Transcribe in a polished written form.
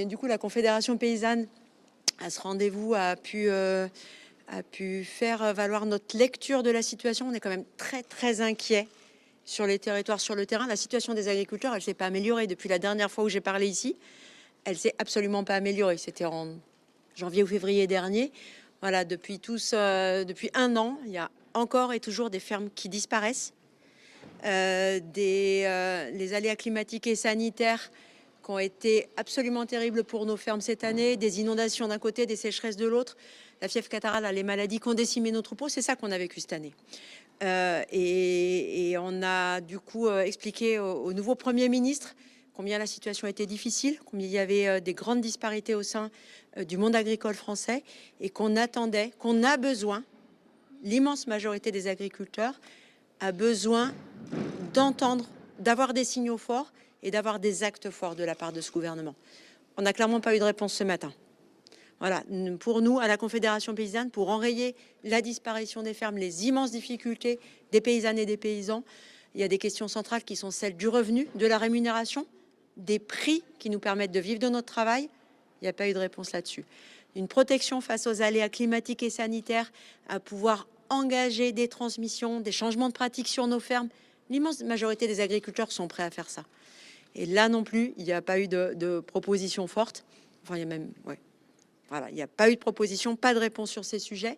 Du coup, la Confédération paysanne, à ce rendez-vous, a pu faire valoir notre lecture de la situation. On est quand même très, très inquiet sur les territoires, sur le terrain. La situation des agriculteurs, elle ne s'est pas améliorée depuis la dernière fois où j'ai parlé ici. Elle s'est absolument pas améliorée. C'était en janvier ou février dernier. Voilà, depuis un an, il y a encore et toujours des fermes qui disparaissent. Les aléas climatiques et sanitaires qui ont été absolument terribles pour nos fermes cette année, des inondations d'un côté, des sécheresses de l'autre, la fièvre catarrhale, les maladies qui ont décimé nos troupeaux, c'est ça qu'on a vécu cette année. Et on a du coup expliqué au nouveau Premier ministre combien la situation était difficile, combien il y avait des grandes disparités au sein du monde agricole français et qu'on a besoin, l'immense majorité des agriculteurs a besoin d'entendre, d'avoir des signaux forts et d'avoir des actes forts de la part de ce gouvernement. On n'a clairement pas eu de réponse ce matin. Voilà, pour nous, à la Confédération paysanne, pour enrayer la disparition des fermes, les immenses difficultés des paysannes et des paysans, il y a des questions centrales qui sont celles du revenu, de la rémunération, des prix qui nous permettent de vivre de notre travail. Il n'y a pas eu de réponse là-dessus. Une protection face aux aléas climatiques et sanitaires, à pouvoir engager des transmissions, des changements de pratiques sur nos fermes. L'immense majorité des agriculteurs sont prêts à faire ça. Et là non plus, il n'y a pas eu de proposition forte. Enfin, il y a même, ouais. Voilà, il n'y a pas eu de proposition, pas de réponse sur ces sujets.